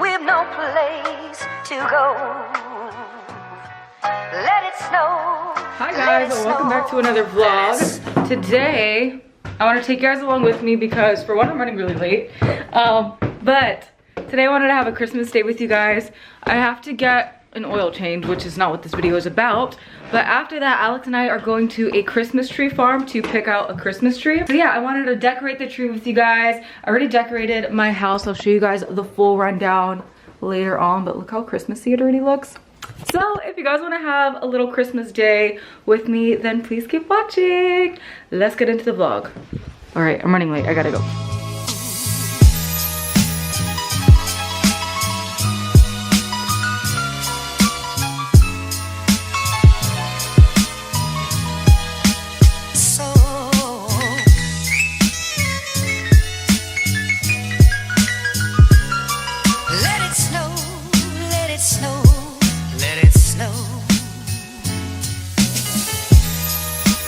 we've no place to go. Let it snow. Hi guys, and welcome back to another vlog. Today, I want to take you guys along with me because for one, I'm running really late. But today I wanted to have a Christmas day with you guys. I have to get an oil change, which is not what this video is about. But after that, Alex and I are going to a Christmas tree farm to pick out a Christmas tree. So yeah, I wanted to decorate the tree with you guys. I already decorated my house. I'll show you guys the full rundown later on, but look how Christmassy it already looks. So if you guys want to have a little Christmas day with me, then please keep watching. Let's get into the vlog. All right, I'm running late, I gotta go.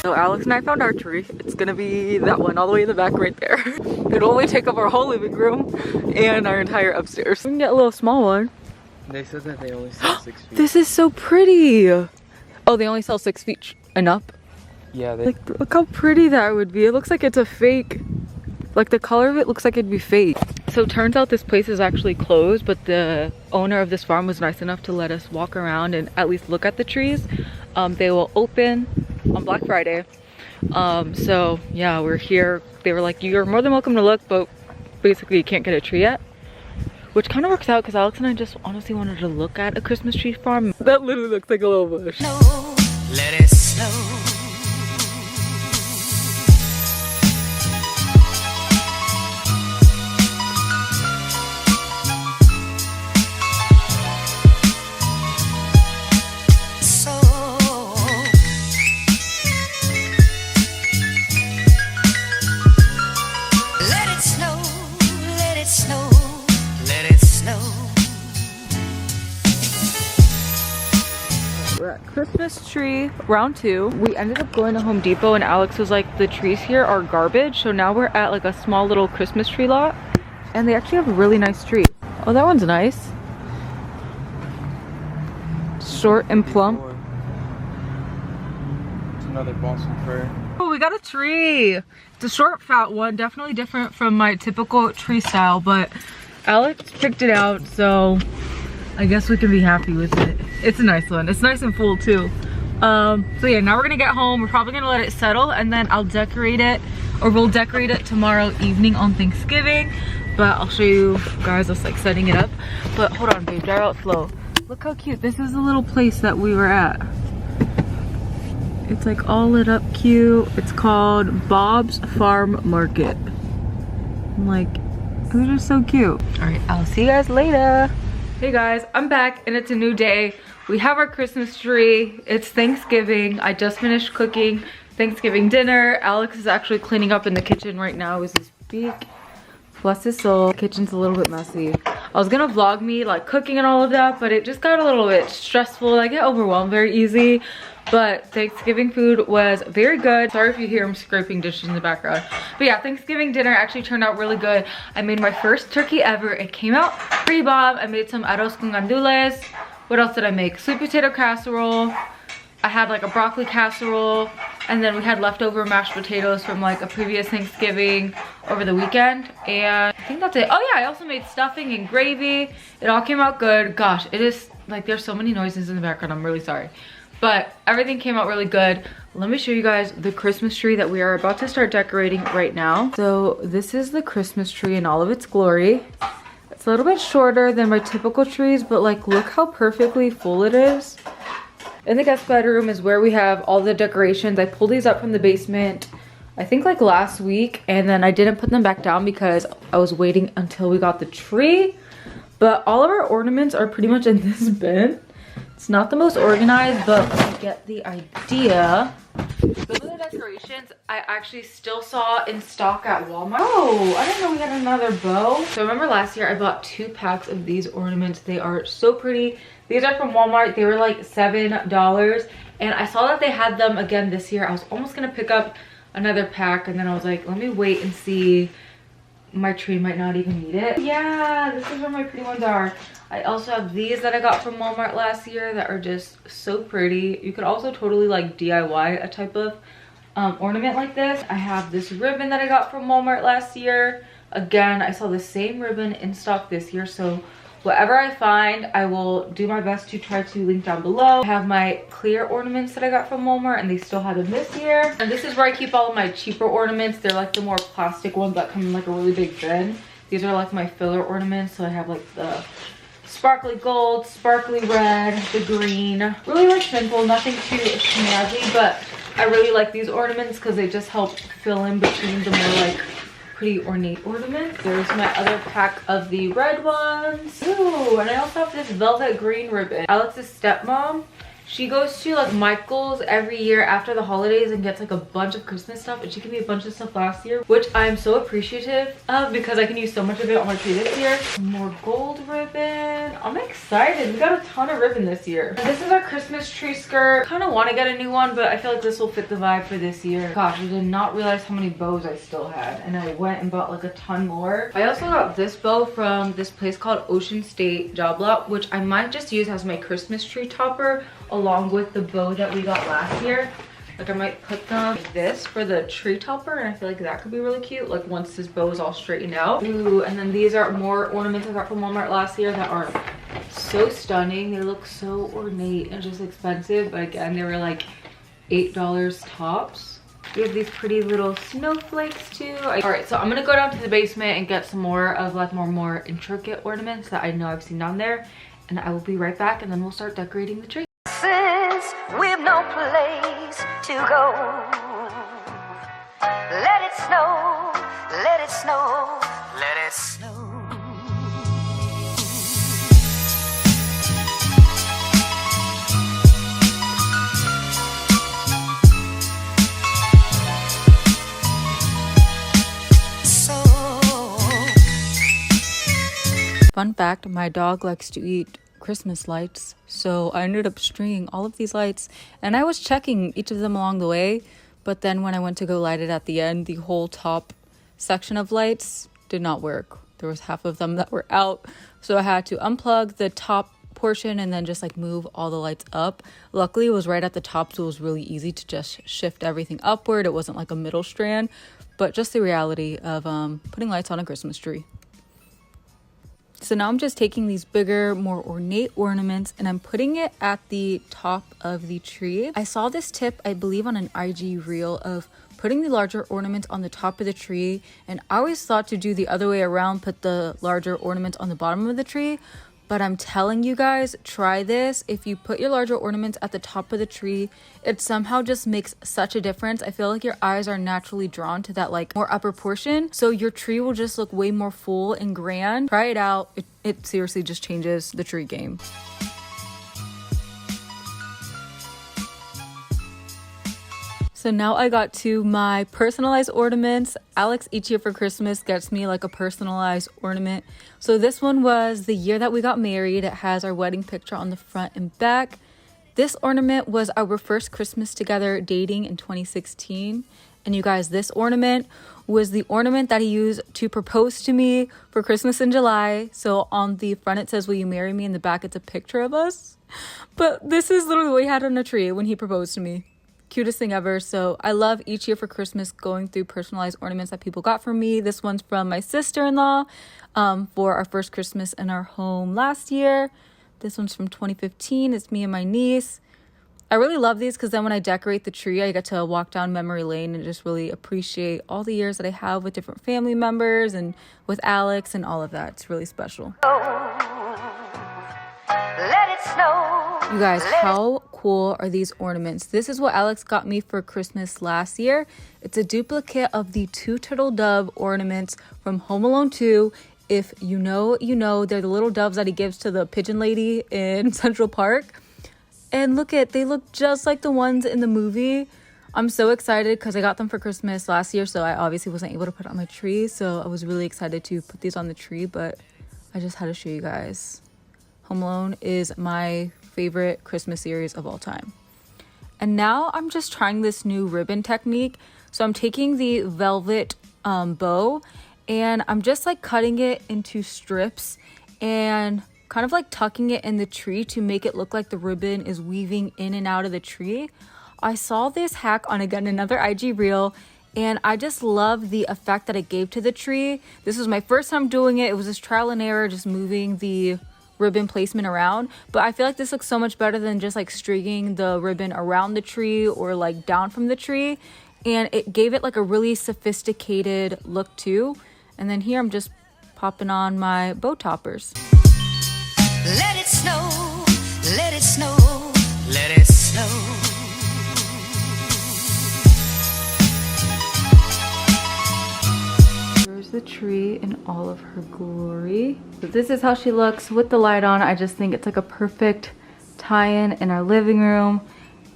So Alex and I found our tree. It's gonna be that one all the way in the back right there. It'll only take up our whole living room and our entire upstairs. We can get a little small one. They said that they only sell 6 feet. This is so pretty. Oh, they only sell 6 feet and up? Yeah, they... Like, look how pretty that would be. It looks like it's a fake. Like the color of it looks like it'd be fake. So it turns out this place is actually closed, but the owner of this farm was nice enough to let us walk around and at least look at the trees. They will open on Black Friday. So yeah, we're here. They were like, you're more than welcome to look, but basically you can't get a tree yet. Which kind of works out because Alex and I just honestly wanted to look at a Christmas tree farm. That literally looks like a little bush. No, let it snow. We're at Christmas tree round 2. We ended up going to Home Depot and Alex was like, the trees here are garbage. So now we're at like a small little Christmas tree lot and they actually have a really nice tree. Oh, that one's nice. Short and plump. It's another Boston fir. Oh, we got a tree. It's a short, fat one. Definitely different from my typical tree style, but Alex picked it out, so I guess we can be happy with it. It's a nice one. It's nice and full too. So yeah, now we're gonna get home. We're probably gonna let it settle and then I'll decorate it, or we'll decorate it tomorrow evening on Thanksgiving. But I'll show you guys us like setting it up. But hold on, babe, drive out slow. Look how cute. This is the little place that we were at. It's like all lit up cute. It's called Bob's Farm Market. I'm like, they're just so cute. All right, I'll see you guys later. Hey guys, I'm back and it's a new day. We have our Christmas tree. It's Thanksgiving. I just finished cooking Thanksgiving dinner. Alex is actually cleaning up in the kitchen right now as we speak. Bless his soul. The kitchen's a little bit messy. I was gonna vlog me like cooking and all of that, but it just got a little bit stressful. I get overwhelmed very easy. But Thanksgiving food was very good. Sorry if you hear him scraping dishes in the background. But yeah, Thanksgiving dinner actually turned out really good. I made my first turkey ever. It came out pretty bomb. I made some arroz con gandules. What else did I make? Sweet potato casserole. I had like a broccoli casserole. And then we had leftover mashed potatoes from like a previous Thanksgiving over the weekend. And I think that's it. Oh yeah, I also made stuffing and gravy. It all came out good. Gosh, it is like there's so many noises in the background. I'm really sorry. But everything came out really good. Let me show you guys the Christmas tree that we are about to start decorating right now. So this is the Christmas tree in all of its glory. It's a little bit shorter than my typical trees, but like look how perfectly full it is. In the guest bedroom is where we have all the decorations. I pulled these up from the basement, I think like last week, and then I didn't put them back down because I was waiting until we got the tree. But all of our ornaments are pretty much in this bin. It's not the most organized, but I get the idea. Those are the decorations I actually still saw in stock at Walmart. Oh, I didn't know we had another bow. So remember last year I bought 2 packs of these ornaments. They are so pretty. These are from Walmart. They were like $7. And I saw that they had them again this year. I was almost gonna pick up another pack and then I was like, let me wait and see my tree might not even need it. Yeah, this is where my pretty ones are. I also have these that I got from Walmart last year that are just so pretty. You could also totally like DIY a type of ornament like this. I have this ribbon that I got from Walmart last year. Again, I saw the same ribbon in stock this year, so whatever I find, I will do my best to try to link down below. I have my clear ornaments that I got from Walmart, and they still had them this year. And this is where I keep all of my cheaper ornaments. They're like the more plastic ones that come in like a really big bin. These are like my filler ornaments. So I have like the sparkly gold, sparkly red, the green. Really like simple, nothing too snazzy, but I really like these ornaments because they just help fill in between the more like pretty ornate ornaments. There's my other pack of the red ones. Ooh, and I also have this velvet green ribbon. Alex's stepmom, she goes to like Michael's every year after the holidays and gets like a bunch of Christmas stuff, and she gave me a bunch of stuff last year, which I'm so appreciative of because I can use so much of it on my tree this year. More gold ribbon. I'm excited. We got a ton of ribbon this year. This is our Christmas tree skirt. Kind of want to get a new one, but I feel like this will fit the vibe for this year. Gosh, I did not realize how many bows I still had, and I went and bought like a ton more. I also got this bow from this place called Ocean State Job Lot, which I might just use as my Christmas tree topper along with the bow that we got last year. Like I might put them like this for the tree topper, and I feel like that could be really cute like once this bow is all straightened out. Ooh, and then these are more ornaments I got from Walmart last year that are so stunning. They look so ornate and just expensive, but again, they were like $8 tops. We have these pretty little snowflakes too. All right, so I'm gonna go down to the basement and get some more of like more intricate ornaments that I know I've seen down there, and I will be right back, and then we'll start decorating the tree. Since we've no place to go, let it snow, let it snow, let it snow. Fun fact, my dog likes to eat Christmas lights, so I ended up stringing all of these lights, and I was checking each of them along the way, but then when I went to go light it at the end, the whole top section of lights did not work. There was half of them that were out, so I had to unplug the top portion and then just like move all the lights up. Luckily it was right at the top, so it was really easy to just shift everything upward. It wasn't like a middle strand, but just the reality of putting lights on a Christmas tree. So now I'm just taking these bigger, more ornate ornaments, and I'm putting it at the top of the tree. I saw this tip, I believe, on an IG reel of putting the larger ornaments on the top of the tree, and I always thought to do the other way around, put the larger ornaments on the bottom of the tree. But I'm telling you guys, try this. If you put your larger ornaments at the top of the tree, it somehow just makes such a difference. I feel like your eyes are naturally drawn to that like more upper portion, so your tree will just look way more full and grand. Try it out. It seriously just changes the tree game. So now I got to my personalized ornaments. Alex each year for Christmas gets me like a personalized ornament. So this one was the year that we got married. It has our wedding picture on the front and back. This ornament was our first Christmas together dating in 2016. And you guys, this ornament was the ornament that he used to propose to me for Christmas in July. So on the front it says, "Will you marry me?" In the back it's a picture of us. But this is literally what he had on a tree when he proposed to me. Cutest thing ever. So I love each year for Christmas going through personalized ornaments that people got for me. This one's from my sister-in-law for our first Christmas in our home last year. This one's from 2015. It's me and my niece. I really love these because then when I decorate the tree, I get to walk down memory lane and just really appreciate all the years that I have with different family members and with Alex and all of that. It's really special. Let it snow. You guys, how cool are these ornaments? This is what Alex got me for Christmas last year. It's a duplicate of the 2 turtle dove ornaments from Home Alone 2. If you know, you know. They're the little doves that he gives to the pigeon lady in Central Park. And they look just like the ones in the movie. I'm so excited because I got them for Christmas last year, so I obviously wasn't able to put it on my tree. So I was really excited to put these on the tree, but I just had to show you guys. Home Alone is my favorite Christmas series of all time. And now I'm just trying this new ribbon technique. So I'm taking the velvet bow and I'm just like cutting it into strips and kind of like tucking it in the tree to make it look like the ribbon is weaving in and out of the tree. I saw this hack on, again, another IG reel, and I just love the effect that it gave to the tree. This was my first time doing it. It was just trial and error, just moving the ribbon placement around, but I feel like this looks so much better than just like stringing the ribbon around the tree or like down from the tree, and it gave it like a really sophisticated look too. And then here I'm just popping on my bow toppers. Let it snow, let it snow, let it snow. Here's the tree in all of her glory. So this is how she looks with the light on. I just think it's like a perfect tie-in in our living room,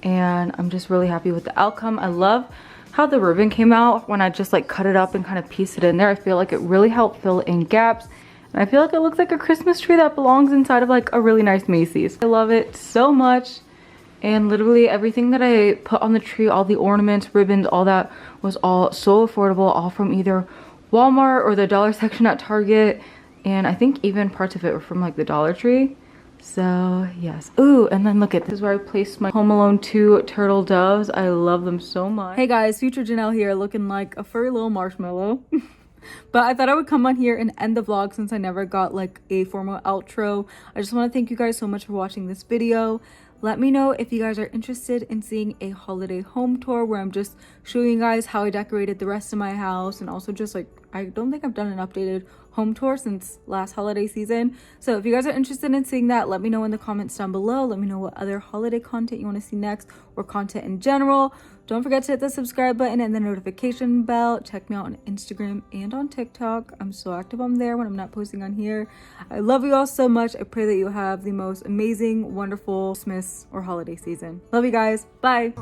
and I'm just really happy with the outcome. I love how the ribbon came out when I just like cut it up and kind of pieced it in there. I feel like it really helped fill in gaps, and I feel like it looks like a Christmas tree that belongs inside of like a really nice Macy's. I love it so much. And literally everything that I put on the tree, all the ornaments, ribbons, all that was all so affordable, all from either Walmart or the dollar section at Target, and I think even parts of it were from like the Dollar Tree. So yes. Ooh, and then look at this is where I placed my Home Alone 2 turtle doves. I love them so much. Hey guys, future Janelle here, looking like a furry little marshmallow. But I thought I would come on here and end the vlog since I never got like a formal outro. I just want to thank you guys so much for watching this video. Let me know if you guys are interested in seeing a holiday home tour where I'm just showing you guys how I decorated the rest of my house, and also just like, I don't think I've done an updated home tour since last holiday season. So if you guys are interested in seeing that, let me know in the comments down below. Let me know what other holiday content you want to see next, or content in general. Don't forget to hit the subscribe button and the notification bell. Check me out on Instagram and on TikTok. I'm so active on there when I'm not posting on here. I love you all so much. I pray that you have the most amazing, wonderful Christmas or holiday season. Love you guys. Bye.